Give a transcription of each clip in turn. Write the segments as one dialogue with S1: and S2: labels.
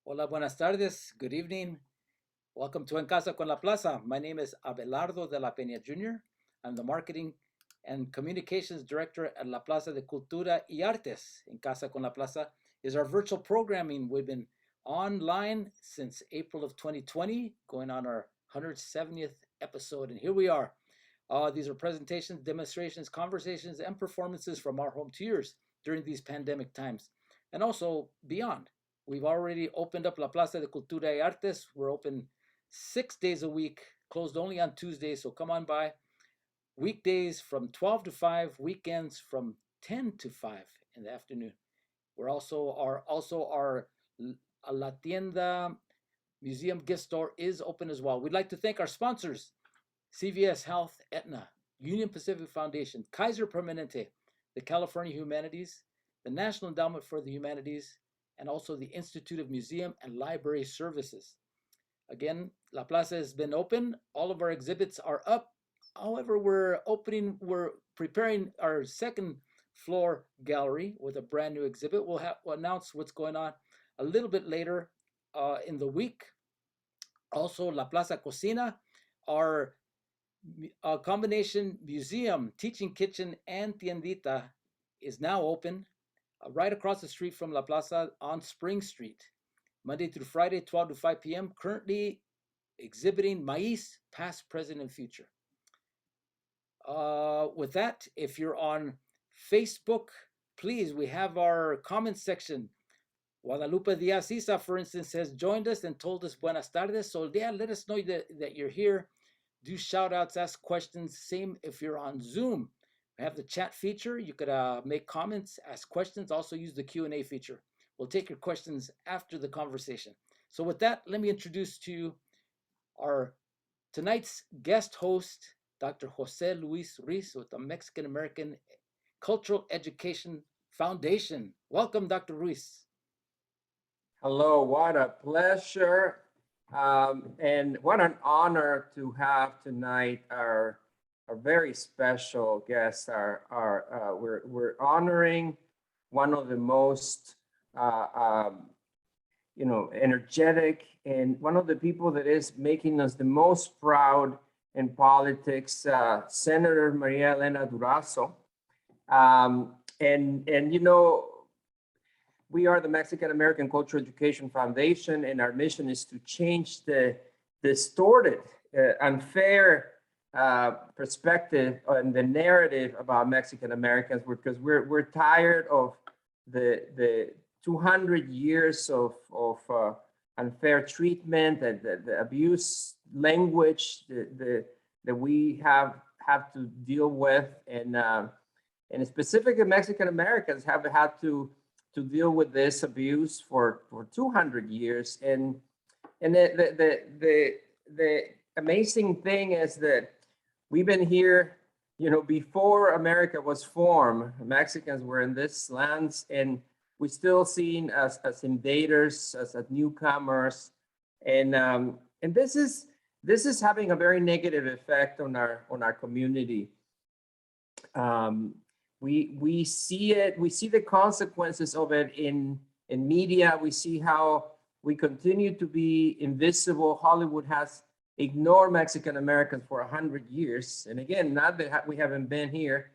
S1: Hola, buenas tardes. Good evening. Welcome to En Casa con la Plaza. My name is Abelardo de la Peña Jr. I'm the Marketing and Communications Director at La Plaza de Cultura y Artes. En Casa con la Plaza is our virtual programming. We've been online since April of 2020, going on our 170th episode. And here we are. These are presentations, demonstrations, conversations, and performances from our home to yours during these pandemic times and also beyond. We've already opened up La Plaza de Cultura y Artes. We're open 6 days a week, closed only on Tuesdays. So come on by. Weekdays from 12 to 5, weekends from 10 to 5 in the afternoon. We're also our La Tienda Museum gift store is open as well. We'd like to thank our sponsors, CVS Health, Aetna, Union Pacific Foundation, Kaiser Permanente, the California Humanities, the National Endowment for the Humanities, and also the Institute of Museum and Library Services. Again, La Plaza has been open. All of our exhibits are up. However, we're preparing our second floor gallery with a brand new exhibit. We'll announce what's going on a little bit later in the week. Also, La Plaza Cocina, our combination museum, teaching kitchen, and tiendita is now open right across the street from La Plaza on Spring Street, Monday through Friday, 12 to 5 p.m. Currently exhibiting maize, past, present, and future. With that, if you're on Facebook, please, we have our comment section. Guadalupe Diaz Isa, for instance, has joined us and told us buenas tardes. So yeah, let us know that you're here. Do shout outs, ask questions. Same if you're on Zoom. We have the chat feature. You could make comments, ask questions, also use the Q&A feature. We'll take your questions after the conversation. So with that, let me introduce to you our tonight's guest host, Dr. Jose Luis Ruiz with the Mexican American Cultural Education Foundation. Welcome, Dr. Ruiz.
S2: Hello, what a pleasure and what an honor to have tonight our very special guest. We're honoring one of the most energetic and one of the people that is making us the most proud in politics, Senator Maria Elena Durazo. We are the Mexican American Cultural Education Foundation, and our mission is to change the distorted, unfair perspective and the narrative about Mexican Americans, because we're tired of the 200 years of unfair treatment, the abuse language that we have to deal with, and specifically Mexican Americans have had to deal with this abuse for 200 years. And the amazing thing is that we've been here, before America was formed. Mexicans were in this lands, and we're still seen as invaders, as newcomers, and this is having a very negative effect on our community. We see it. We see the consequences of it in media. We see how we continue to be invisible. Hollywood has ignored Mexican Americans for 100 years. And again, not that we haven't been here.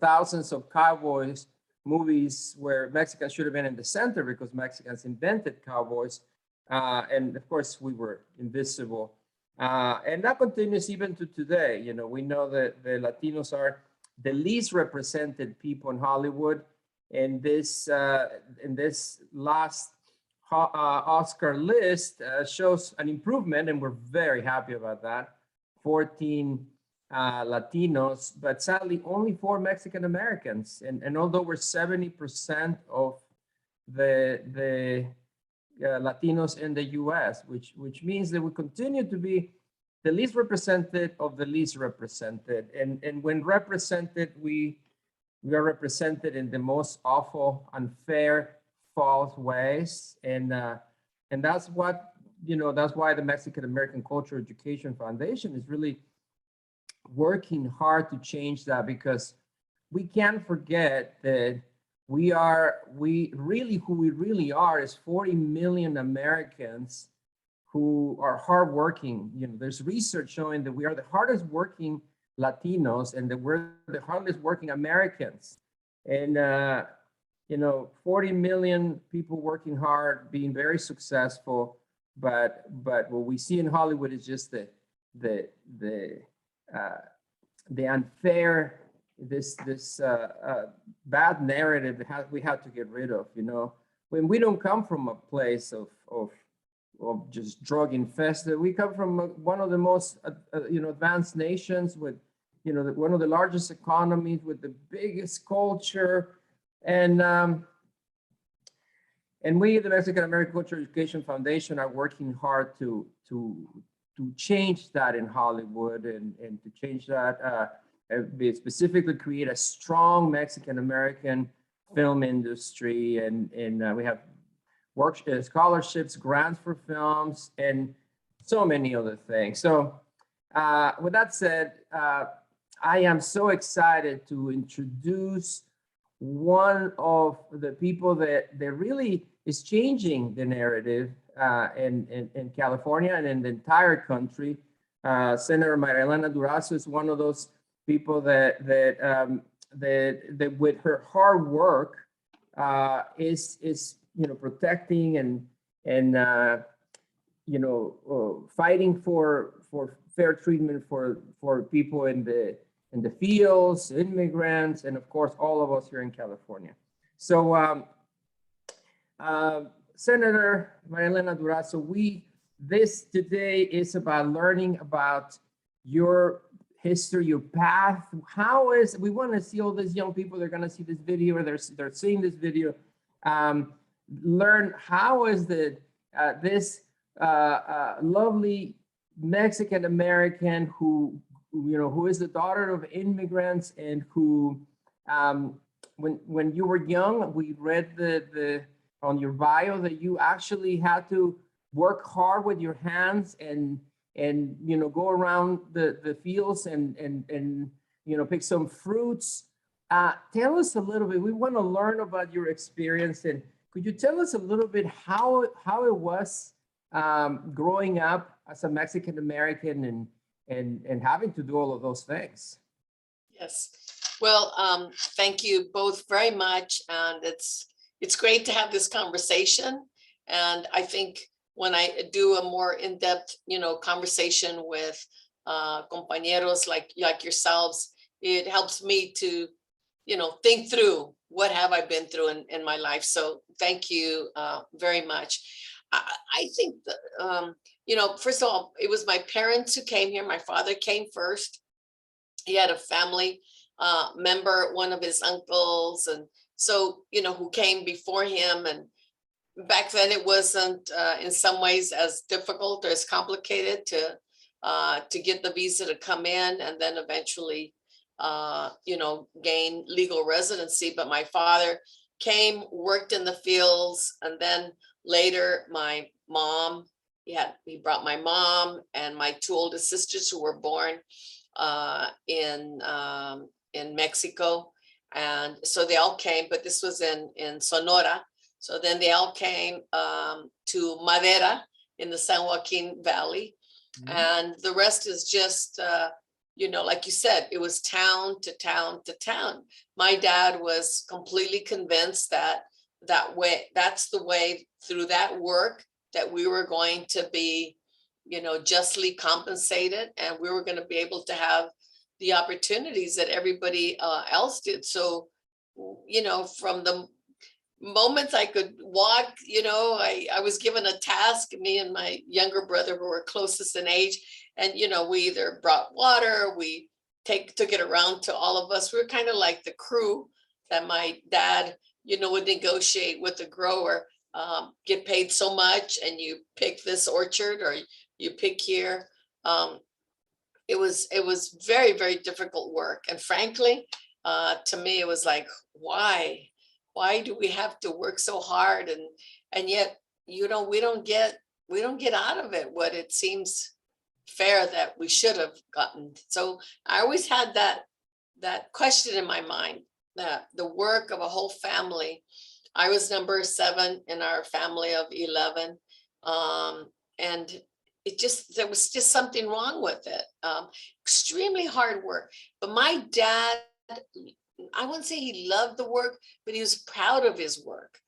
S2: Thousands of cowboys movies where Mexicans should have been in the center because Mexicans invented cowboys. And of course, we were invisible. And that continues even to today. We know that the Latinos are the least represented people in Hollywood. And this last Oscar list shows an improvement, and we're very happy about that. 14 Latinos, but sadly only 4 Mexican Americans. And although we're 70% of the Latinos in the U.S., which means that we continue to be the least represented of the least represented. And when represented, we are represented in the most awful, unfair, false ways. And that's what, that's why the Mexican American Cultural Education Foundation is really working hard to change that, because we can't forget that we really, who we really are is 40 million Americans who are hardworking. You know, there's research showing that we are the hardest working Latinos and that we're the hardest working Americans. And, you know, 40 million people working hard, being very successful. But what we see in Hollywood is just the unfair, this bad narrative that we have to get rid of. You know, when we don't come from a place of just drug infested, we come from one of the most you know, advanced nations with, you know, one of the largest economies with the biggest culture, and we, the Mexican American Cultural Education Foundation, are working hard to change that in Hollywood and to change that, specifically create a strong Mexican American film industry, and we have scholarships, grants for films, and so many other things. So with that said, I am so excited to introduce one of the people that really is changing the narrative in California and in the entire country. Senator Elena Durazo is one of those people that with her hard work is you know, protecting and you know, fighting for fair treatment for people in the fields, immigrants, and of course all of us here in California. So Senator Elena Durazo, this today is about learning about your history, your path. We want to see all these young people, they're going to see this video, or they're seeing this video, learn how is this lovely Mexican American who, you know, who is the daughter of immigrants, and who, when you were young, we read on your bio that you actually had to work hard with your hands and you know, go around the fields and you know, pick some fruits. Tell us a little bit. We want to learn about your experience, and could you tell us a little bit how it was growing up as a Mexican American and having to do all of those things?
S3: Yes. Well, thank you both very much. And it's great to have this conversation. And I think when I do a more in-depth, you know, conversation with compañeros like yourselves, it helps me to, you know, think through what have I been through in my life. So thank you very much. I think that, you know, first of all, it was my parents who came here. My father came first. He had a family member, one of his uncles, and so, you know, who came before him. And back then it wasn't in some ways as difficult or as complicated to get the visa to come in and then eventually, you know, gain legal residency. But my father came, worked in the fields, and then later my mom, he brought my mom and my two oldest sisters who were born in Mexico. And so they all came, but this was in Sonora. So then they all came to Madera in the San Joaquin Valley. Mm-hmm. And the rest is just, you know, like you said, it was town to town to town. My dad was completely convinced that's the way through that work that we were going to be, you know, justly compensated, and we were going to be able to have the opportunities that everybody else did. So, you know, from the moments I could walk, you know, I was given a task, me and my younger brother who were closest in age, and, you know, we either brought water, we took it around to all of us. We were kind of like the crew that my dad, you know, would negotiate with the grower, get paid so much and you pick this orchard or you pick here. It was very, very difficult work. And frankly, to me, it was like, why do we have to work so hard? And yet, you know, we don't get out of it what it seems fair that we should have gotten. So I always had that question in my mind. the work of a whole family. I was number 7 in our family of 11. And there was just something wrong with it. Extremely hard work. But my dad, I wouldn't say he loved the work, but he was proud of his work.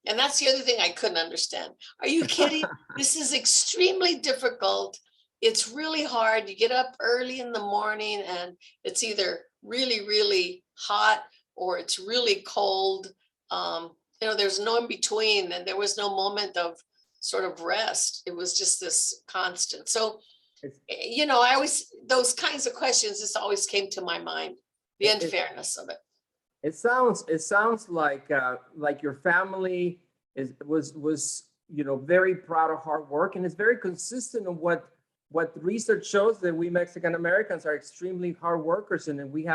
S3: And that's the other thing I couldn't understand. Are you kidding? This is extremely difficult. It's really hard. You get up early in the morning and it's either really, really hot or it's really cold. There's no in between, and there was no moment of sort of rest. It was just this constant. So, I always, those kinds of questions, this always came to my mind, the unfairness of it.
S2: It sounds like your family was very proud of hard work, and it's very consistent of what research shows, that we Mexican Americans are extremely hard workers, and we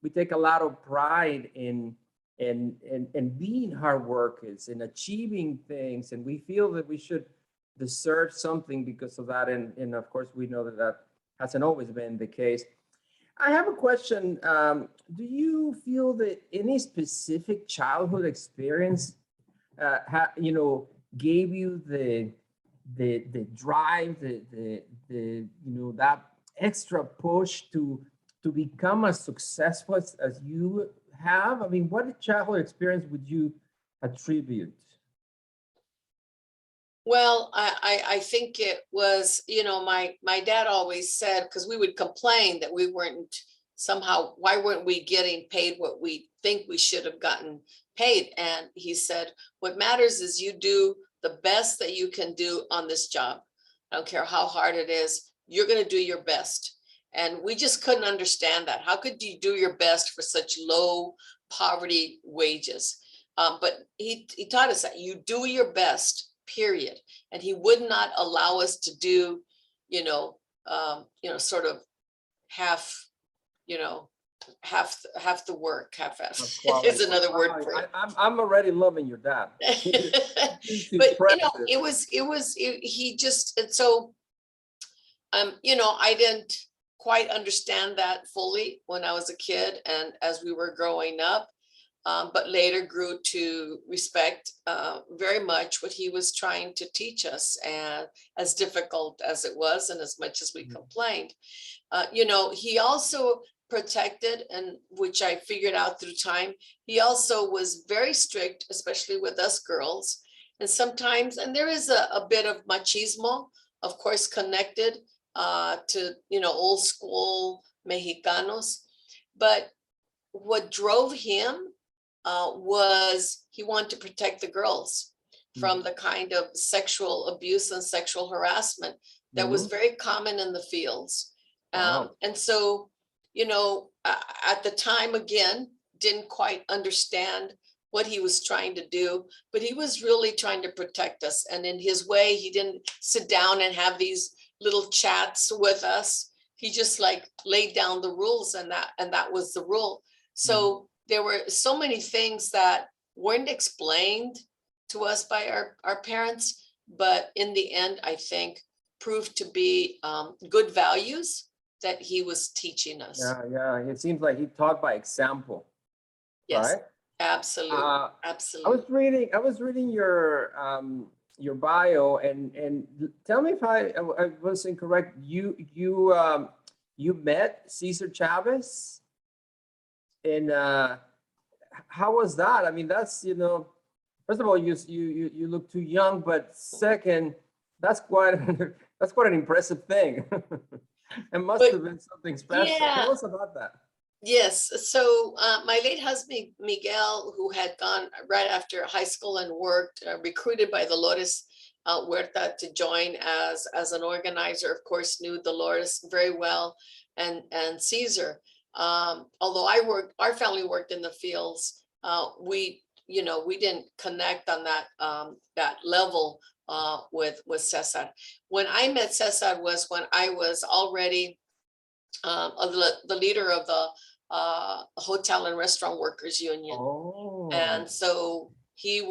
S2: take a lot of pride in being hard workers and achieving things, and we feel that we should deserve something because of that, and of course we know that hasn't always been the case. I have a question. Do you feel that any specific childhood experience, gave you the drive, that extra push to become as successful as you have? I mean, what childhood experience would you attribute?
S3: Well, I think it was, my dad always said, because we would complain that we weren't somehow, why weren't we getting paid what we think we should have gotten paid? And he said, what matters is you do the best that you can do on this job. I don't care how hard it is, you're going to do your best. And we just couldn't understand that. How could you do your best for such low poverty wages? But he taught us that you do your best, period. And he would not allow us to do, sort of half the work, half-ass is another word for it.
S2: I'm already loving your dad.
S3: But he just, and so, I didn't quite understand that fully when I was a kid and as we were growing up, but later grew to respect very much what he was trying to teach us, and as difficult as it was and as much as we complained. He also protected, and which I figured out through time, he also was very strict, especially with us girls. And sometimes, and there is a bit of machismo, of course, connected to, old school Mexicanos. But what drove him was he wanted to protect the girls from the kind of sexual abuse and sexual harassment that was very common in the fields. And so, at the time, again, didn't quite understand what he was trying to do, but he was really trying to protect us. And in his way, he didn't sit down and have these little chats with us. He just laid down the rules, and that was the rule. So there were so many things that weren't explained to us by our parents, but in the end, I think proved to be good values that he was teaching us.
S2: Yeah. It seems like he taught by example.
S3: Yes,
S2: right?
S3: Absolutely.
S2: Absolutely. I was reading your bio, and tell me if I was incorrect. You met Cesar Chavez, and how was that? I mean, that's first of all, you look too young, but second, that's quite an impressive thing. It must have been something special.
S3: Yeah.
S2: Tell us about that.
S3: Yes. So my late husband, Miguel, who had gone right after high school and worked, recruited by Dolores Huerta to join as an organizer, of course, knew Dolores very well, and Cesar. Although our family worked in the fields, we didn't connect on that level with Cesar. When I met Cesar was when I was already the leader of the Hotel and Restaurant Workers Union.
S2: Oh.
S3: And so he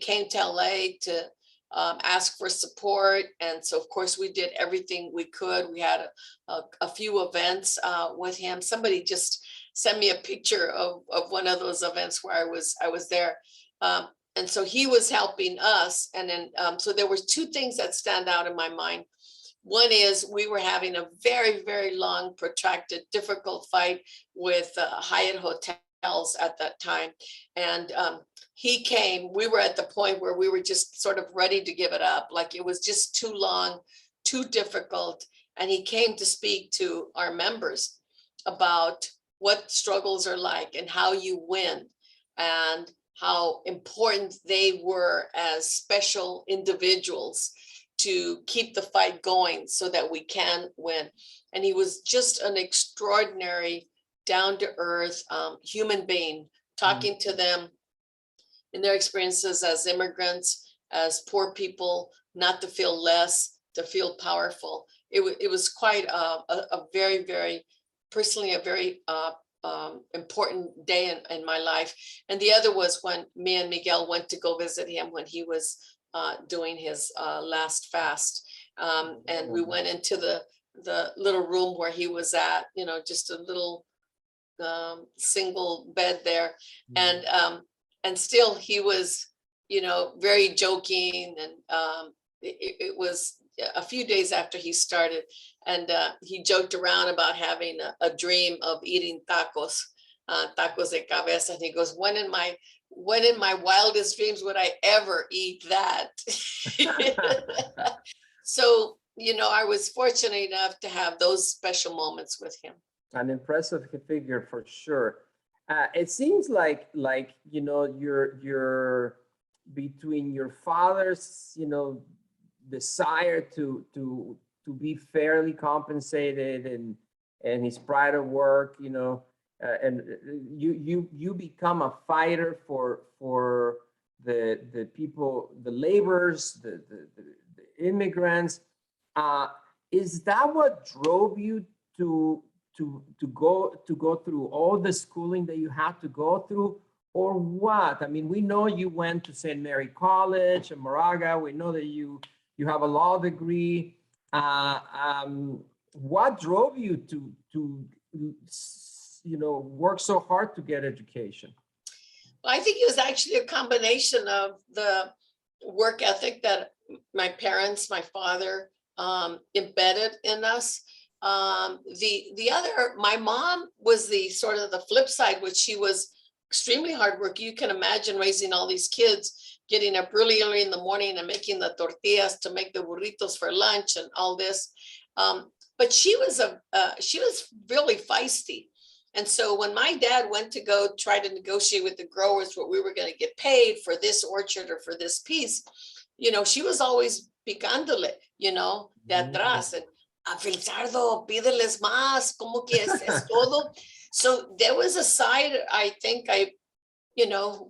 S3: came to LA to ask for support. And so of course we did everything we could. We had a few events with him. Somebody just send me a picture of one of those events where I was there. And so he was helping us. And then, so there were two things that stand out in my mind. One is we were having a very, very long, protracted, difficult fight with Hyatt hotels at that time. And he came, we were at the point where we were just sort of ready to give it up. Like it was just too long, too difficult. And he came to speak to our members about what struggles are like and how you win, and how important they were as special individuals to keep the fight going so that we can win. And he was just an extraordinary, down-to-earth human being, talking to them in their experiences as immigrants, as poor people, not to feel less, to feel powerful. It was quite a very, very, personally, a very important day in my life. And the other was when me and Miguel went to go visit him when he was doing his last fast. And we went into the little room where he was at, you know, just a little single bed there. And still he was, you know, very joking. And it was a few days after he started, and he joked around about having a dream of eating tacos, tacos de cabeza. And he goes, when in my wildest dreams would I ever eat that? So, you know, I was fortunate enough to have those special moments with him.
S2: An impressive figure for sure. It seems like you know, you're between your father's, you know, desire to be fairly compensated and his pride of work, you know, and you become a fighter for the people, the laborers, the immigrants. Is that what drove you to go through all the schooling that you had to go through, or what? I mean, we know you went to St. Mary College in Moraga. We know that you have a law degree. What drove you to you know, work so hard to get education?
S3: Well, I think it was actually a combination of the work ethic that my parents, my father, embedded in us. The other, my mom was the sort of the flip side, which she was extremely hard work. You can imagine raising all these kids, getting up really early in the morning and making the tortillas to make the burritos for lunch and all this. But she was really feisty. And so when my dad went to go try to negotiate with the growers what we were going to get paid for this orchard or for this piece, you know, she was always picándole, you know, de atrás. And Felizardo, pídeles más, como que es todo. So there was a side I think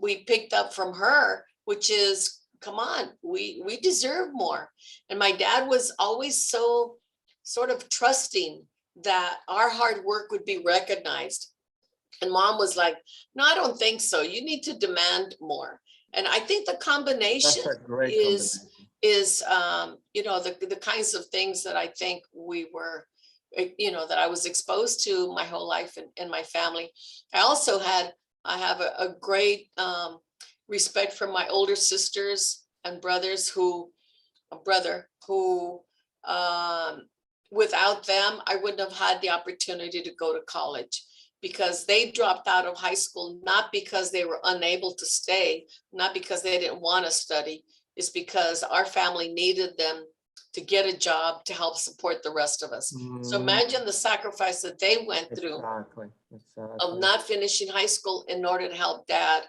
S3: we picked up from her, which is, come on, we deserve more. And my dad was always so sort of trusting that our hard work would be recognized. And mom was like, no, I don't think so. You need to demand more. And I think the combination is you know, the kinds of things that I think we were, you know, that I was exposed to my whole life in my family. I have a great respect for my older sisters and brothers who without them, I wouldn't have had the opportunity to go to college, because they dropped out of high school, not because they were unable to stay, not because they didn't want to study. It's because our family needed them to get a job to help support the rest of us. So imagine the sacrifice that they went through of not finishing high school in order to help dad,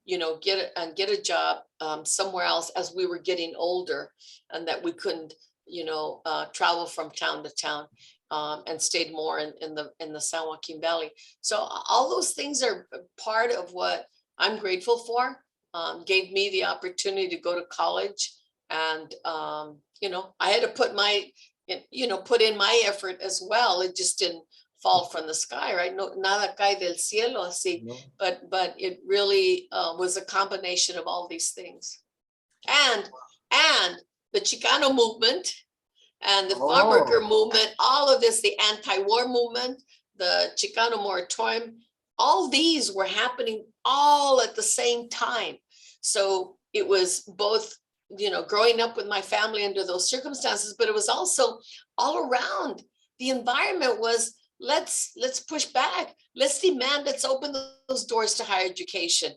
S3: you know, get a job somewhere else as we were getting older, and that we couldn't, you know, travel from town to town, and stayed more in the San Joaquin Valley. So all those things are part of what I'm grateful for. Gave me the opportunity to go to college, and you know, I had to put in my effort as well. It just didn't fall from the sky, right? No, nada cae del cielo así. No. But it really was a combination of all these things, and the Chicano movement and the farm worker movement, all of this, the anti-war movement, the Chicano moratorium, all these were happening all at the same time. So it was both, growing up with my family under those circumstances, but it was also all around. The environment was, let's push back. Let's demand, let's open those doors to higher education.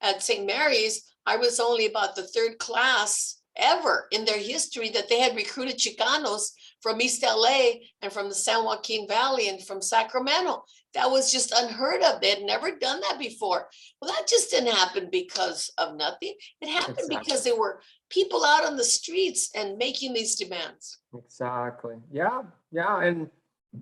S3: At St. Mary's, I was only about the third class ever in their history that they had recruited Chicanos from East LA and from the San Joaquin Valley and from Sacramento. That was just unheard of. They had never done that before. Well, that just didn't happen because of nothing. It happened because there were people out on the streets and making these demands.
S2: Exactly. Yeah. And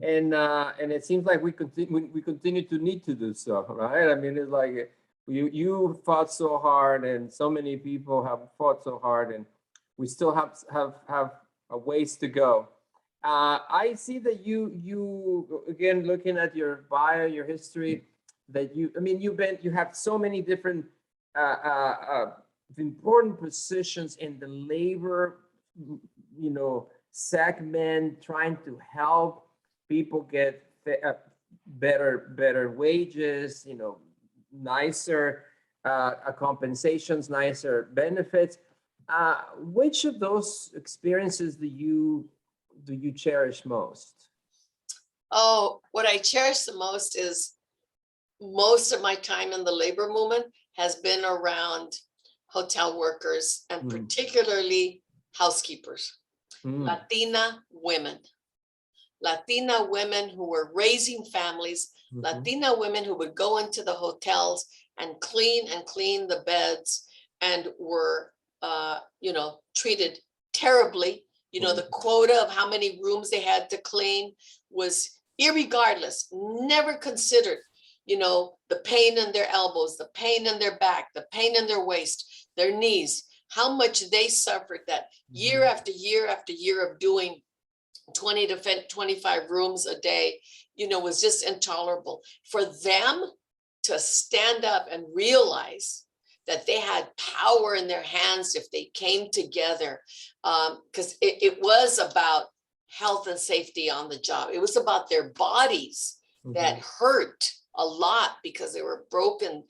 S2: it seems like we continue to need to do so, right? I mean, it's like you fought so hard, and so many people have fought so hard, and we still have a ways to go. I see that you again, looking at your bio, your history, that you have so many different important positions in the labor, segment, trying to help people get better wages, nicer compensations, nicer benefits. Which of those experiences do you cherish most?
S3: Oh, what I cherish the most is most of my time in the labor movement has been around hotel workers and particularly housekeepers, Latina women who were raising families, Latina women who would go into the hotels and clean the beds and were, treated terribly. The quota of how many rooms they had to clean was irregardless, never considered, the pain in their elbows, the pain in their back, the pain in their waist, their knees, how much they suffered that year after year after year of doing 20 to 25 rooms a day, was just intolerable. For them to stand up and realize that they had power in their hands if they came together, because it was about health and safety on the job. It was about their bodies that hurt a lot because they were broken,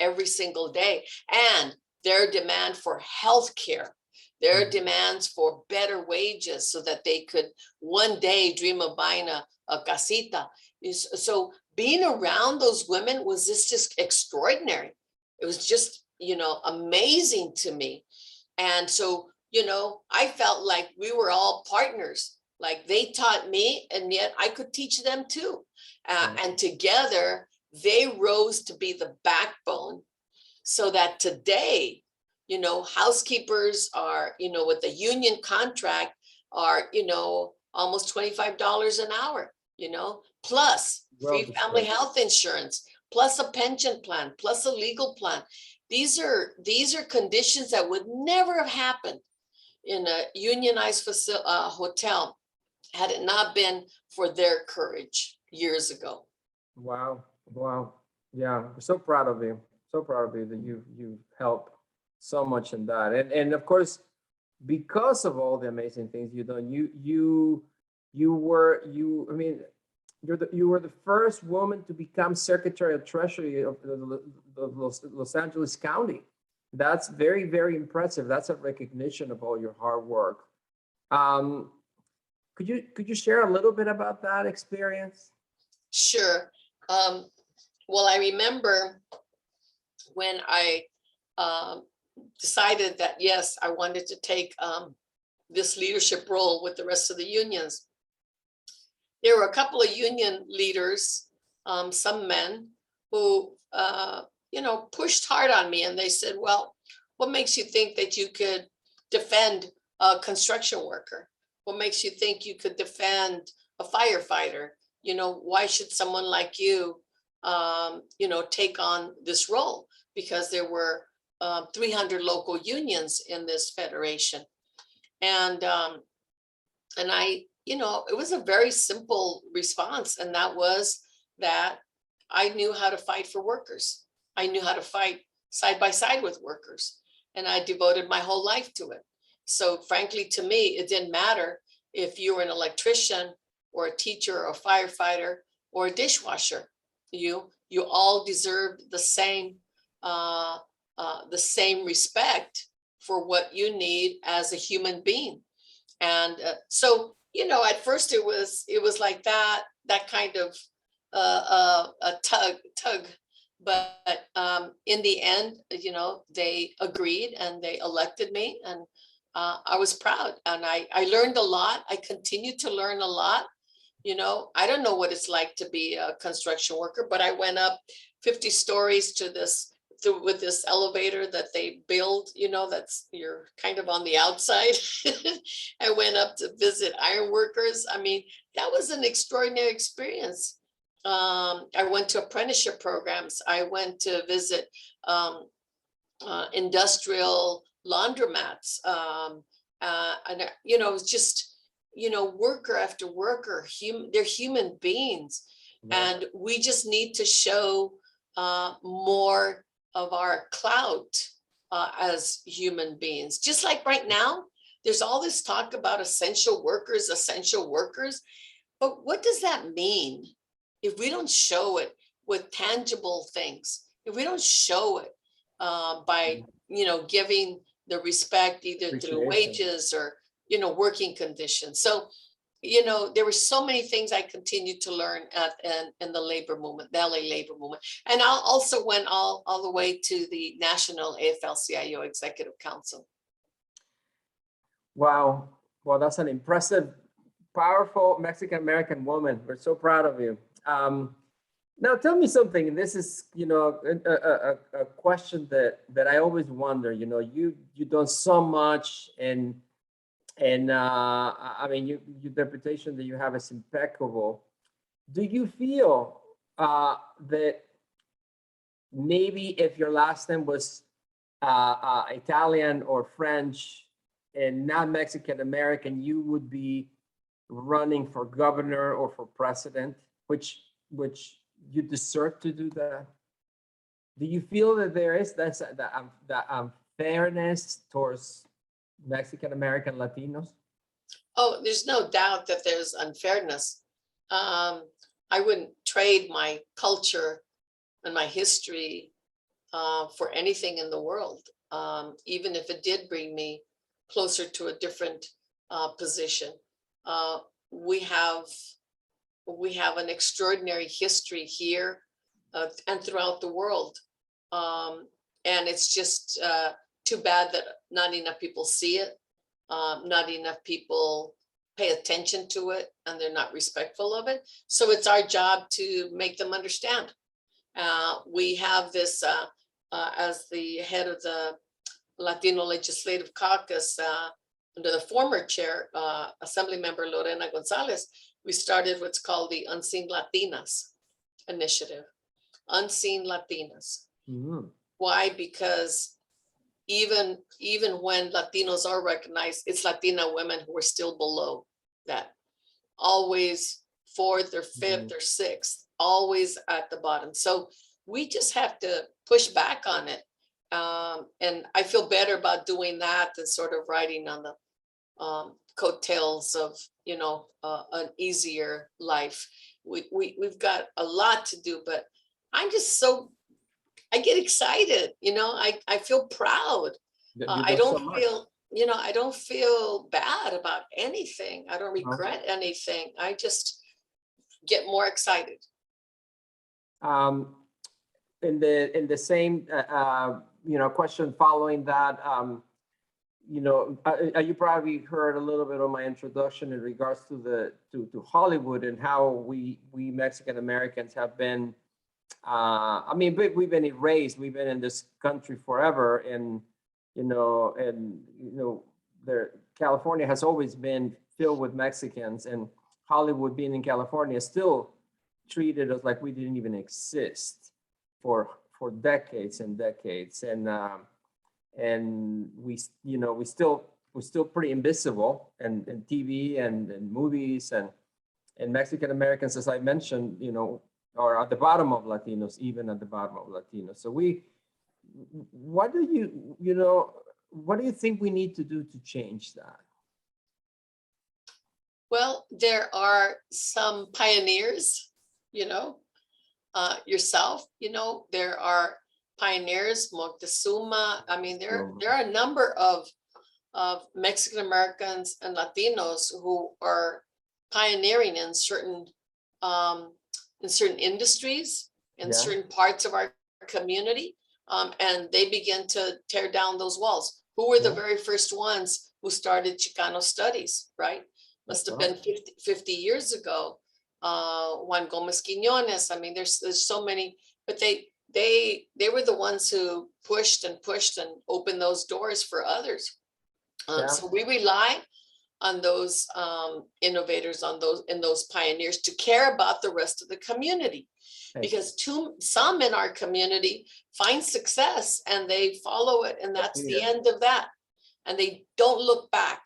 S3: every single day. And their demand for health care, their demands for better wages so that they could one day dream of buying a casita. So being around those women was just extraordinary. It was just, amazing to me. And so, I felt like we were all partners. Like they taught me, and yet I could teach them too. And together they rose to be the backbone so that today, housekeepers are, with a union contract are, almost $25 an hour, plus free family health insurance, plus a pension plan, plus a legal plan. These are conditions that would never have happened in a unionized hotel had it not been for their courage years ago.
S2: Wow. Yeah, we're so proud of you. So proud of you that you helped so much in that. And of course, because of all the amazing things you've done, you were the first woman to become Secretary of Treasury of Los Angeles County. That's very, very impressive. That's a recognition of all your hard work. Could you share a little bit about that experience?
S3: Sure. Well, I remember when I decided that, yes, I wanted to take this leadership role with the rest of the unions. There were a couple of union leaders, some men, who, pushed hard on me, and they said, well, what makes you think that you could defend a construction worker? What makes you think you could defend a firefighter? Why should someone like you, take on this role? Because there were 300 local unions in this federation. And I, it was a very simple response. And that was that I knew how to fight for workers. I knew how to fight side by side with workers. And I devoted my whole life to it. So frankly, to me, it didn't matter if you were an electrician or a teacher or a firefighter or a dishwasher. you all deserve the same respect for what you need as a human being. And so, at first it was like that kind of a tug, but in the end, they agreed and they elected me, and I was proud, and I learned a lot. I continue to learn a lot. I don't know what it's like to be a construction worker, but I went up 50 stories with this elevator that they build, that's, you're kind of on the outside. I went up to visit iron workers. I mean, that was an extraordinary experience. I went to apprenticeship programs. I went to visit industrial laundromats. And it was just, worker after worker, they're human beings.
S2: Yeah.
S3: And we just need to show more of our clout as human beings. Just like right now, there's all this talk about essential workers. But what does that mean if we don't show it with tangible things? If we don't show it by, giving the respect either through wages or, working conditions. So, there were so many things I continued to learn in the labor movement, the LA labor movement. And I also went all the way to the National AFL-CIO Executive Council.
S2: Wow. Well, that's an impressive, powerful Mexican-American woman. We're so proud of you. Now, tell me something, and this is, a question that I always wonder. You've done so much, and I mean, your reputation that you have is impeccable. Do you feel that maybe if your last name was Italian or French and not Mexican-American, you would be running for governor or for president, which you deserve to do that? Do you feel that there is that fairness towards Mexican-American Latinos?
S3: Oh, there's no doubt that there's unfairness. I wouldn't trade my culture and my history for anything in the world, even if it did bring me closer to a different position. We have an extraordinary history here and throughout the world. And it's just too bad that not enough people see it, not enough people pay attention to it, and they're not respectful of it. So it's our job to make them understand. We have this, as the head of the Latino Legislative Caucus, under the former chair, Assemblymember Lorena Gonzalez, we started what's called the Unseen Latinas initiative. Unseen Latinas.
S2: Mm-hmm.
S3: Why? Because even when Latinos are recognized, it's Latina women who are still below that. Always fourth or fifth or sixth, always at the bottom. So we just have to push back on it. And I feel better about doing that than sort of riding on the coattails of, an easier life. We've got a lot to do, but I'm just I get excited, I feel proud. I don't feel bad about anything. I don't regret anything. I just get more excited.
S2: In the same question following that, you probably heard a little bit of my introduction in regards to to Hollywood and how we Mexican Americans have been. We've been erased. We've been in this country forever, and California has always been filled with Mexicans, and Hollywood, being in California, still treated us like we didn't even exist for decades and decades, and we're still pretty invisible in TV and in movies, and Mexican Americans, as I mentioned, are at the bottom of Latinos, even at the bottom of Latinos. So what do you think we need to do to change that?
S3: Well, there are some pioneers, yourself, there are pioneers, Moctezuma. I mean, there are a number of Mexican Americans and Latinos who are pioneering in certain industries, in certain parts of our community, and they begin to tear down those walls. Who were the very first ones who started Chicano studies, right? Must have been 50 years ago. Juan Gomez Quiñones. I mean, there's so many, but they were the ones who pushed and opened those doors for others. So we rely on those innovators, in those pioneers, to care about the rest of the community. Because some in our community find success and they follow it, and that's the end of that. And they don't look back,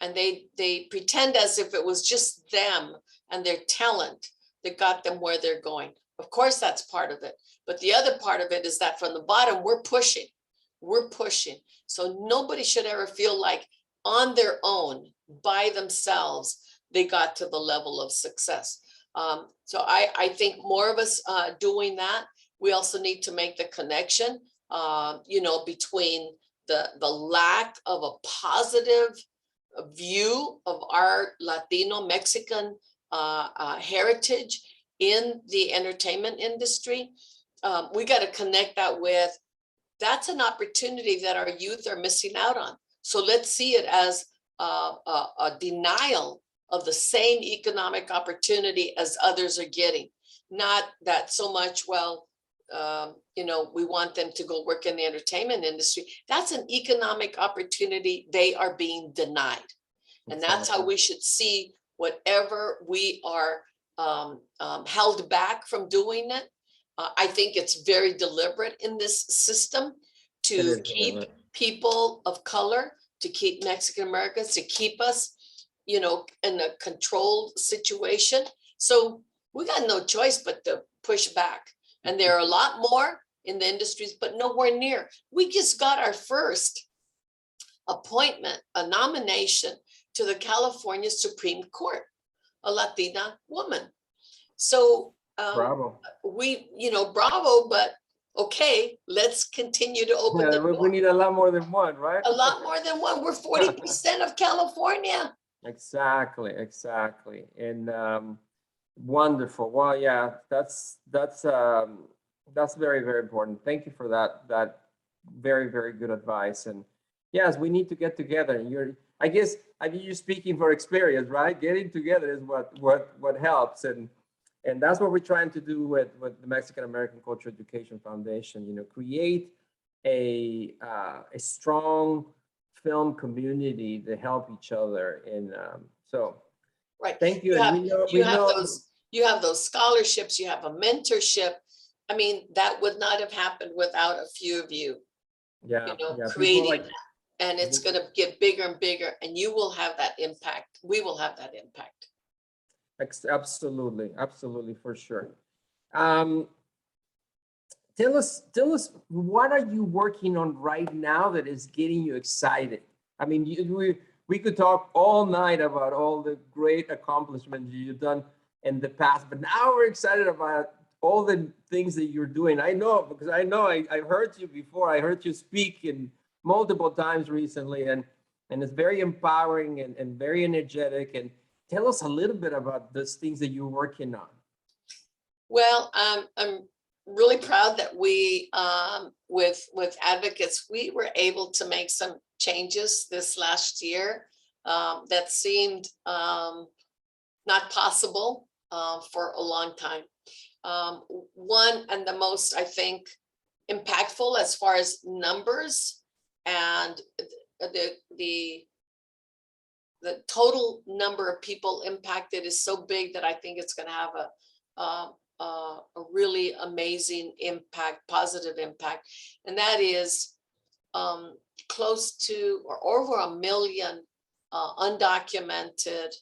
S3: and they pretend as if it was just them and their talent that got them where they're going. Of course, that's part of it. But the other part of it is that from the bottom, we're pushing. So nobody should ever feel like on their own, by themselves, they got to the level of success. So I think more of us doing that. We also need to make the connection, between the lack of a positive view of our Latino Mexican heritage in the entertainment industry. We got to connect that with, that's an opportunity that our youth are missing out on. So let's see it as a denial of the same economic opportunity as others are getting. Not that so much, we want them to go work in the entertainment industry. That's an economic opportunity they are being denied. And that's how we should see whatever we are held back from doing it. I think it's very deliberate in this system to keep people of color, to keep Mexican Americans, to keep us, in a controlled situation. So we got no choice but to push back. And there are a lot more in the industries, but nowhere near. We just got our first appointment, a nomination to the California Supreme Court, a Latina woman. So
S2: bravo.
S3: Bravo, but okay, let's continue to open the door.
S2: We need a lot more than one, right?
S3: A lot more than one. We're 40% of California.
S2: Exactly. And wonderful. Well, yeah, that's very, very important. Thank you for that very, very good advice. And yes, we need to get together. I guess you're speaking for experience, right? Getting together is what helps. And that's what we're trying to do with the Mexican American Cultural Education Foundation, create a strong film community to help each other. And
S3: right.
S2: Thank you.
S3: You have those scholarships, you have a mentorship. I mean, that would not have happened without a few of you, creating that. And it's going to get bigger and bigger, and you will have that impact. We will have that impact. Absolutely, for sure.
S2: Tell us, what are you working on right now that is getting you excited? I mean, we could talk all night about all the great accomplishments you've done in the past, but now we're excited about all the things that you're doing. I know, because I've heard you before. I heard you speak in multiple times recently, and it's very empowering and very energetic. And tell us a little bit about those things that you're working on.
S3: Well, I'm really proud that we, with advocates, we were able to make some changes this last year that seemed not possible for a long time. One, and the most, I think, impactful as far as numbers and the total number of people impacted is so big that I think it's going to have a really amazing impact, positive impact. And that is close to or over 1 million undocumented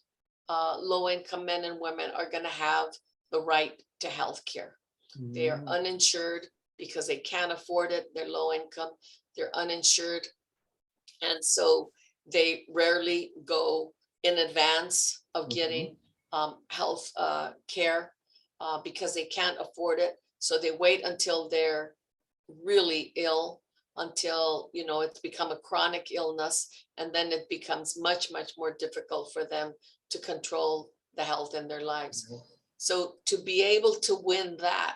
S3: low-income men and women are going to have the right to health care. They are uninsured because they can't afford it. They're low income, they're uninsured. And so they rarely go in advance of getting health care because they can't afford it. So they wait until they're really ill, until, you know, it's become a chronic illness, and then it becomes much, much more difficult for them to control the health in their lives. So to be able to win that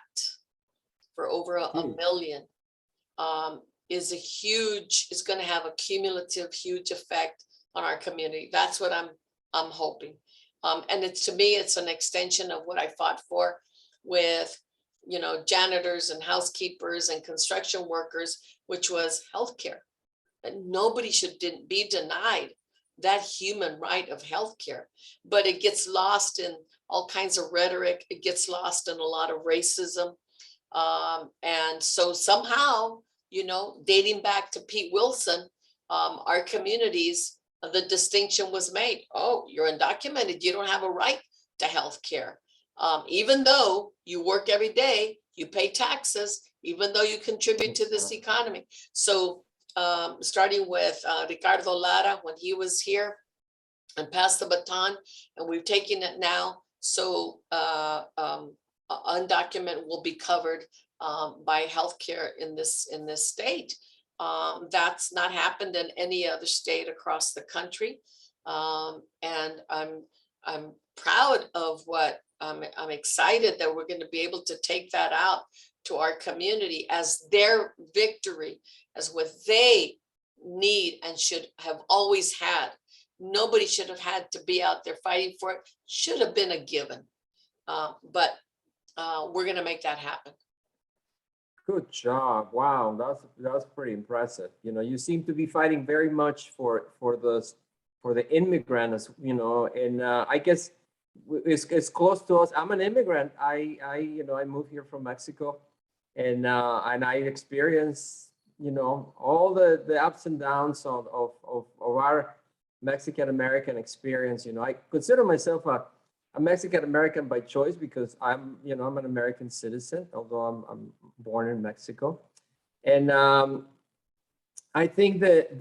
S3: for over a million is a huge, it's going to have a cumulative, huge effect on our community. That's what I'm hoping. And it's, to me, it's an extension of what I fought for with, you know, janitors and housekeepers and construction workers, which was healthcare. And nobody should be denied that human right of healthcare, but it gets lost in all kinds of rhetoric. It gets lost in a lot of racism. And so somehow, you know, dating back to Pete Wilson, our communities, the distinction was made. Oh, you're undocumented. You don't have a right to healthcare. Even though you work every day, you pay taxes, even though you contribute to this economy. So starting with Ricardo Lara when he was here, and passed the baton, and we've taken it now. So undocumented will be covered by healthcare in this state. That's not happened in any other state across the country, and I'm proud of what I'm excited that we're going to be able to take that out to our community as their victory, as what they need and should have always had. Nobody should have had to be out there fighting for it. Should have been a given, but we're going to make that happen.
S2: Good job. Wow, that's pretty impressive. You know, you seem to be fighting very much for the immigrants, you know, and I guess it's close to us. I'm an immigrant. I moved here from Mexico, and I experienced, you know, all the ups and downs of our Mexican American experience. You know, I consider myself a Mexican American by choice because I'm an American citizen, although I'm born in Mexico. And I think that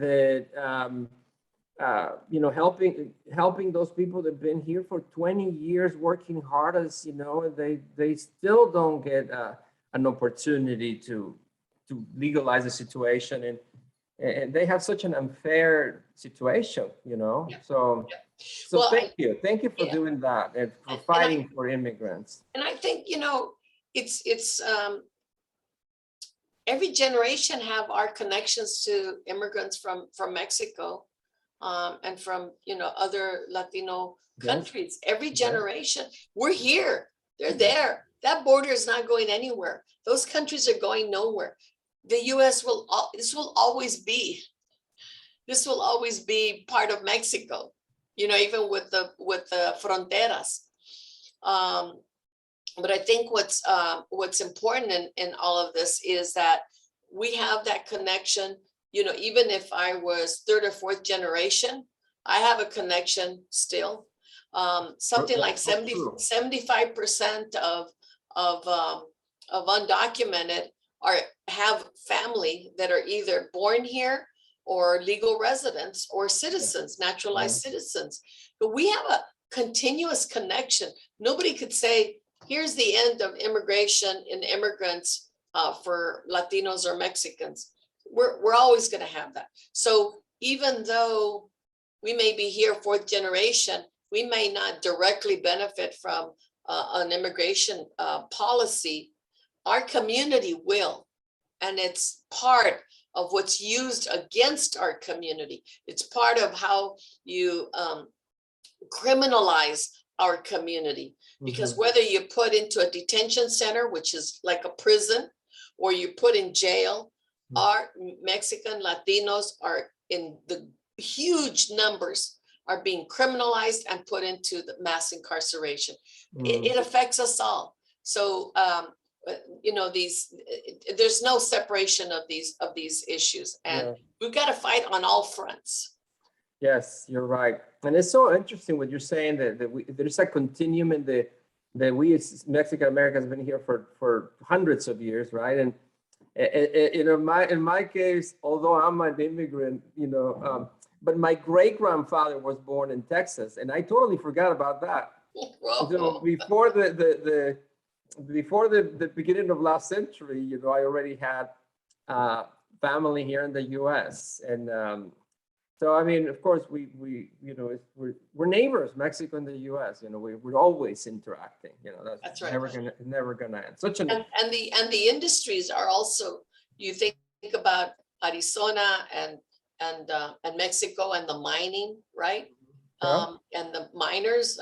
S2: helping those people that have been here for 20 years, working hard, as you know, they still don't get an opportunity to legalize the situation, and they have such an unfair situation, you know. Yeah. So well, thank you for doing that and for fighting for immigrants.
S3: And I think, you know, it's every generation have our connections to immigrants from Mexico, and from, you know, other Latino countries. Every generation, we're here, they're there. That border is not going anywhere. Those countries are going nowhere. The U.S. this will always be part of Mexico, you know, even with the fronteras. But I think what's important in all of this is that we have that connection. You know, even if I was third or fourth generation, I have a connection still. Something like 75% of undocumented have family that are either born here or legal residents or citizens, naturalized citizens. But we have a continuous connection. Nobody could say, here's the end of immigration and immigrants for Latinos or Mexicans. We're always going to have that. So even though we may be here fourth generation, we may not directly benefit from an immigration policy. Our community will, and it's part of what's used against our community. It's part of how you criminalize our community, because whether you put into a detention center, which is like a prison, or you put in jail, our Mexican Latinos are in the huge numbers are being criminalized and put into the mass incarceration. It affects us all. So, you know, there's no separation of these issues, and we've got to fight on all fronts.
S2: Yes, you're right. And it's so interesting what you're saying that there's a continuum in that we as Mexican Americans have been here for hundreds of years, right? And in my case, although I'm an immigrant, you know, but my great grandfather was born in Texas, and I totally forgot about that. So before the before the beginning of last century, I already had family here in the U.S. And so, I mean, of course, we're neighbors, Mexico and the U.S. We're always interacting.
S3: That's right.
S2: Never gonna end. Such an
S3: And the industries are also, you think about Arizona and Mexico and the mining, right?
S2: Yeah.
S3: And the miners,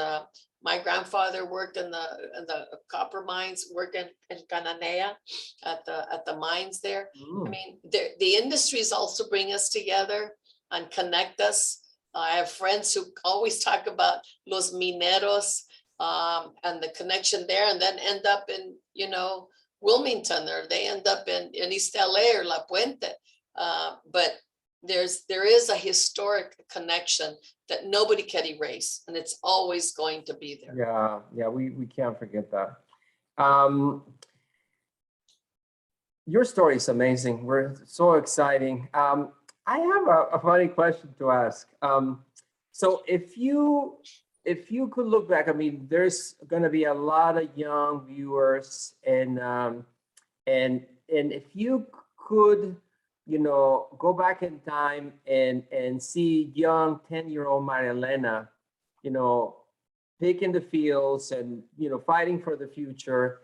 S3: my grandfather worked in the copper mines, worked in Cananea at the mines there. I mean, the industries also bring us together and connect us. I have friends who always talk about los mineros and the connection there, and then end up in, Wilmington, or they end up in East LA or La Puente. But there is a historic connection that nobody can erase, and it's always going to be there.
S2: Yeah, we can't forget that. Your story is amazing. We're so exciting. I have a funny question to ask. So if you could look back, I mean, there's going to be a lot of young viewers, and if you could, go back in time and see young 10-year-old Maria Elena, picking the fields and, fighting for the future,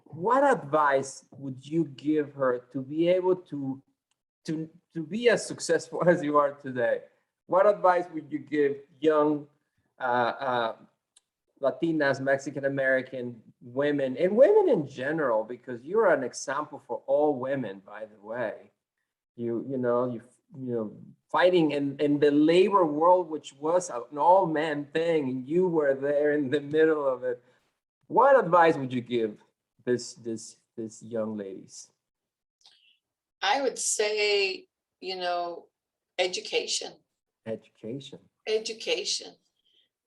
S2: what advice would you give her to be able to be as successful as you are today? What advice would you give young Latinas, Mexican American women, and women in general, because you're an example for all women, by the way. You fighting in the labor world, which was an all men thing, and you were there in the middle of it. What advice would you give this young ladies?
S3: I would say, education.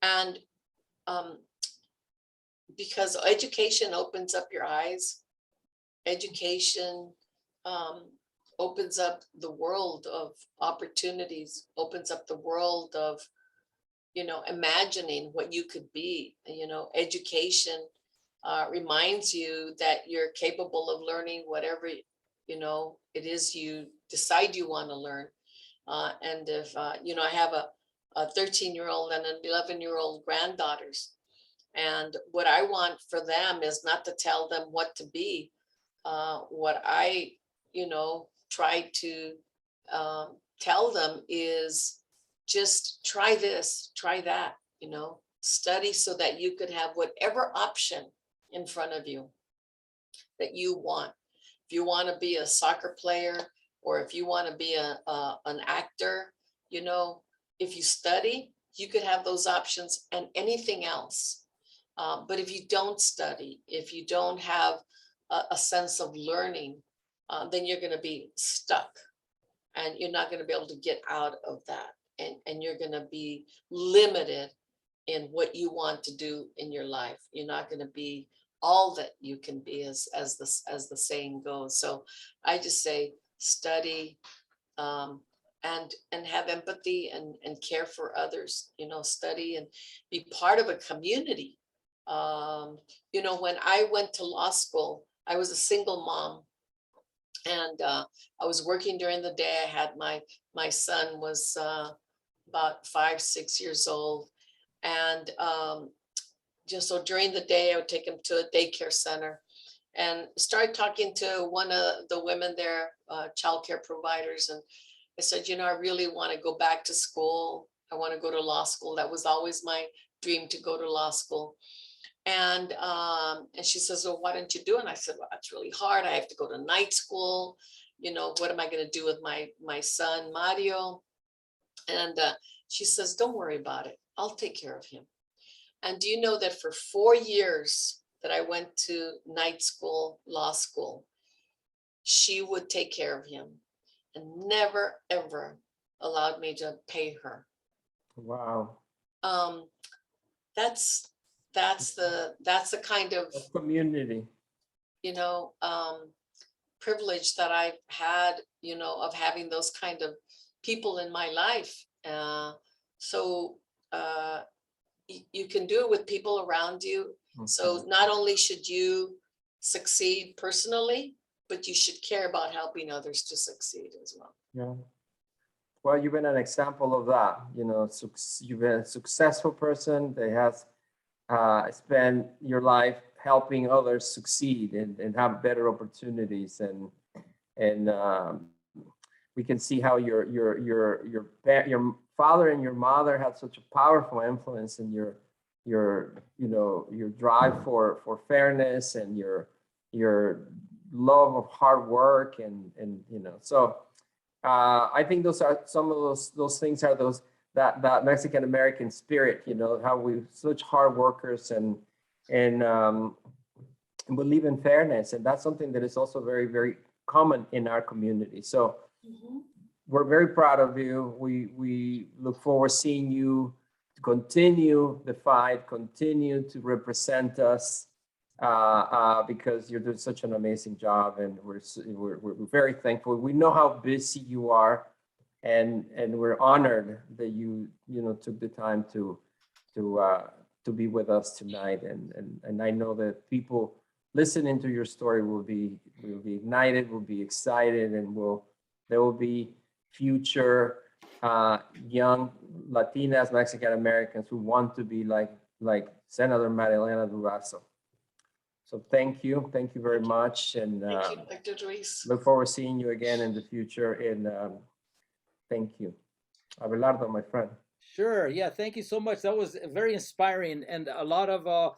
S3: And because education opens up your eyes, education opens up the world of opportunities, opens up the world of, imagining what you could be. Education reminds you that you're capable of learning whatever, it is you decide you want to learn. And if, I have a 13-year-old and an 11-year-old granddaughters. And what I want for them is not to tell them what to be. What I, try to tell them is just try this, try that, study so that you could have whatever option in front of you that you want. If you want to be a soccer player, or if you want to be an actor, if you study, you could have those options and anything else. But if you don't study, if you don't have a sense of learning, then you're going to be stuck, and you're not going to be able to get out of that. And you're going to be limited in what you want to do in your life. You're not going to be all that you can be, as the saying goes. So I just say study, and have empathy and care for others, study and be part of a community. When I went to law school, I was a single mom, and I was working during the day. I had my son was about 5-6 years old, and just so during the day I would take him to a daycare center and started talking to one of the women there, childcare providers, and I said, I really want to go back to school. I want to go to law school. That was always my dream, to go to law school. And she says, well, why don't you do it? And I said, well, that's really hard. I have to go to night school. What am I going to do with my son, Mario? And she says, don't worry about it. I'll take care of him. And do you know that for 4 years that I went to night school, law school, she would take care of him and never, ever allowed me to pay her.
S2: Wow.
S3: That's the kind of
S2: community,
S3: privilege that I've had, of having those kind of people in my life. So you can do it with people around you. So not only should you succeed personally, but you should care about helping others to succeed as well.
S2: Yeah. Well, you've been an example of that. You know, you've been a successful person that has spent your life helping others succeed and have better opportunities. And we can see how your father and your mother had such a powerful influence in your drive for fairness and your love of hard work and so I think those are some of those things are that Mexican American spirit, how we such hard workers and believe in fairness, and that's something that is also very, very common in our community. So we're very proud of you. We look forward to seeing you continue the fight, continue to represent us, because you're doing such an amazing job, and we're very thankful. We know how busy you are, and we're honored that you took the time to be with us tonight. And I know that people listening to your story will be ignited, will be excited, and there will be future young Latinas, Mexican Americans who want to be like Senator Elena Durazo. So thank you very much, and
S3: Thank you, Dr. Ruiz.
S2: look forward to seeing you again in the future. And thank you, Abelardo, my friend.
S1: Sure. Yeah. Thank you so much. That was very inspiring, and a lot of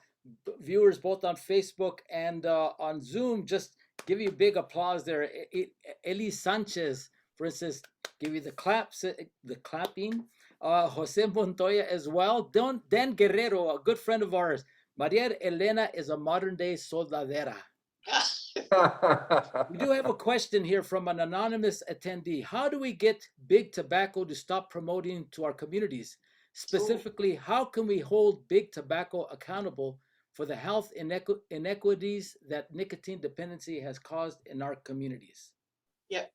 S1: viewers both on Facebook and on Zoom just give you big applause there. Eli Sanchez, for instance, give you the clapping. Jose Montoya as well. Dan Guerrero, a good friend of ours. Maria Elena is a modern day soldadera. We do have a question here from an anonymous attendee. How do we get big tobacco to stop promoting to our communities? Specifically, how can we hold big tobacco accountable for the health inequities that nicotine dependency has caused in our communities?
S3: Yeah.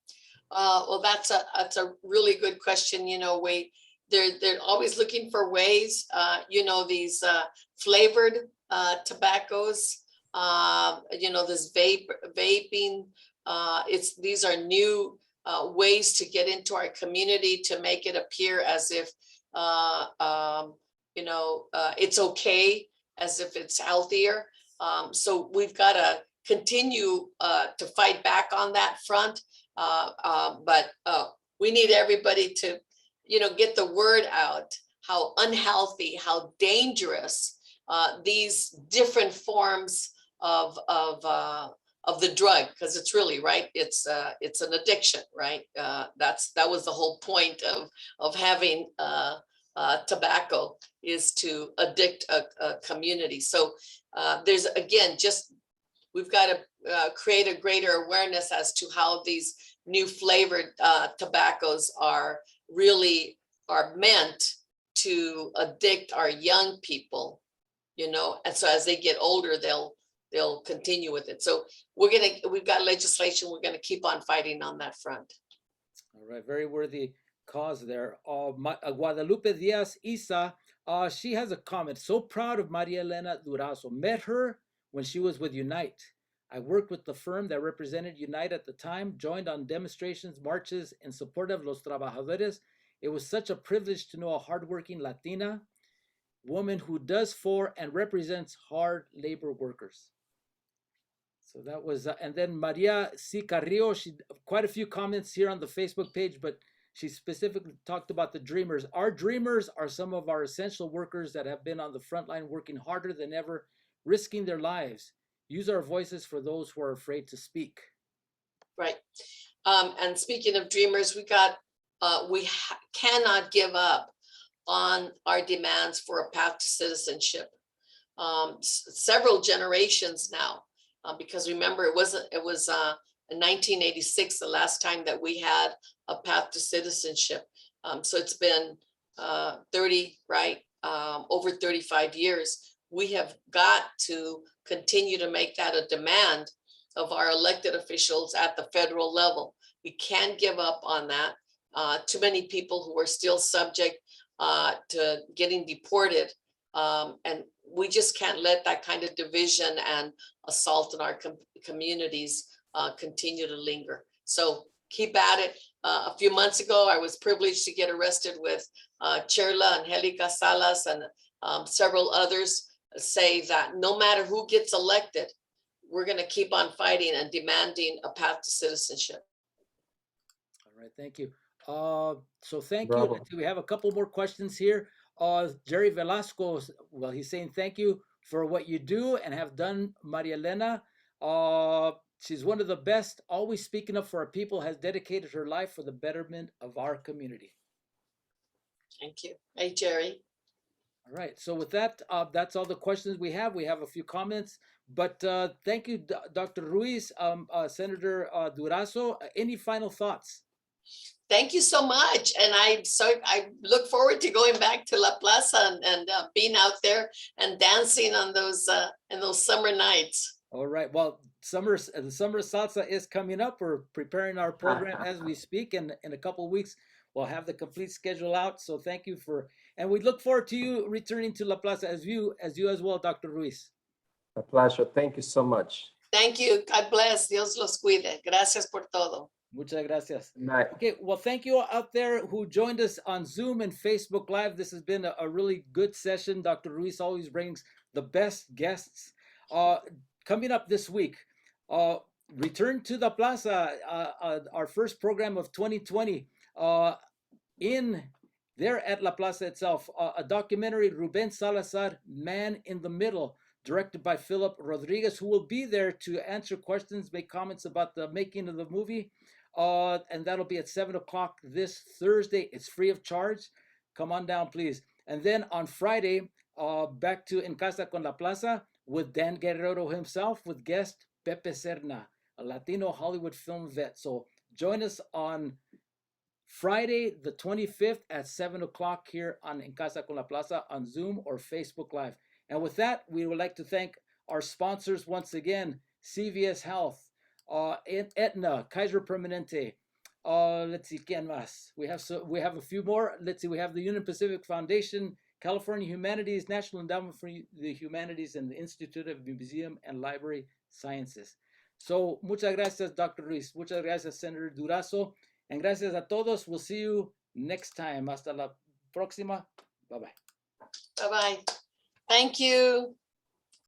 S3: Well, that's a really good question. They're always looking for ways, these flavored tobaccos, this vaping, these are new ways to get into our community to make it appear as if, it's okay, as if it's healthier. So we've got to continue to fight back on that front. But we need everybody to, get the word out, how unhealthy, how dangerous these different forms of the drug, because it's really, right, it's an addiction, right? That was the whole point of having tobacco, is to addict a community. So there's, again, we've got to create a greater awareness as to how these new flavored tobaccos are meant to addict our young people, and so as they get older, they'll continue with it. So we've got legislation. We're going to keep on fighting on that front.
S1: All right, very worthy cause there. Guadalupe Diaz Isa, she has a comment. So proud of Maria Elena Durazo. Met her when she was with Unite. I worked with the firm that represented Unite at the time, joined on demonstrations, marches in support of Los Trabajadores. It was such a privilege to know a hardworking Latina woman who does for and represents hard labor workers. So that was, and then Maria C. Carrillo, she quite a few comments here on the Facebook page, but she specifically talked about the dreamers. Our dreamers are some of our essential workers that have been on the front line working harder than ever, risking their lives. Use our voices for those who are afraid to speak. Right.
S3: And speaking of dreamers, we cannot give up on our demands for a path to citizenship. Several generations now, because remember, it was in 1986, the last time that we had a path to citizenship. So it's been 30, right? Over 35 years. We have got to continue to make that a demand of our elected officials at the federal level. We can't give up on that. Too many people who are still subject to getting deported, and we just can't let that kind of division and assault in our communities continue to linger. So keep at it. A few months ago, I was privileged to get arrested with Cherla, Angelica Salas, and several others say that no matter who gets elected, we're going to keep on fighting and demanding a path to citizenship.
S1: All right, thank you. So thank
S2: Bravo.
S1: you. We have a couple more questions here. Jerry Velasco, well, he's saying thank you for what you do and have done, Maria Elena. She's one of the best, always speaking up for our people, has dedicated her life for the betterment of our community.
S3: Thank you. Hey, Jerry.
S1: All right, so with that, that's all the questions we have. We have a few comments, but thank you, Dr. Ruiz, Senator Durazo. Any final thoughts?
S3: Thank you so much. And I look forward to going back to La Plaza and being out there and dancing on those in those summer nights.
S1: All right. Well, the summer salsa is coming up. We're preparing our program as we speak, and in a couple of weeks, we'll have the complete schedule out. So thank you and we look forward to you returning to La Plaza as you as well, Dr. Ruiz.
S2: A pleasure. Thank you so much.
S3: Thank you. God bless. Dios los cuide. Gracias por todo.
S1: Muchas gracias.
S2: Good night.
S1: Okay, well, thank you all out there who joined us on Zoom and Facebook Live. This has been a really good session. Dr. Ruiz always brings the best guests. Coming up this week, return to the Plaza, our first program of 2020. In there at La Plaza itself, a documentary, Ruben Salazar, Man in the Middle, directed by Philip Rodriguez, who will be there to answer questions, make comments about the making of the movie. And that'll be at 7 o'clock this Thursday. It's free of charge. Come on down, please. And then on Friday, back to En Casa con La Plaza with Dan Guerrero himself, with guest Pepe Serna, a Latino Hollywood film vet. So join us on Friday, the 25th at 7 o'clock here on En Casa con La Plaza on Zoom or Facebook Live. And with that, we would like to thank our sponsors once again, CVS Health, Aetna, Kaiser Permanente. Let's see, ¿quién más? We have a few more. Let's see, we have the Union Pacific Foundation, California Humanities, National Endowment for the Humanities, and the Institute of Museum and Library Sciences. So, muchas gracias, Dr. Ruiz. Muchas gracias, Senator Durazo. And gracias a todos. We'll see you next time. Hasta la próxima. Bye-bye.
S3: Bye-bye. Thank you.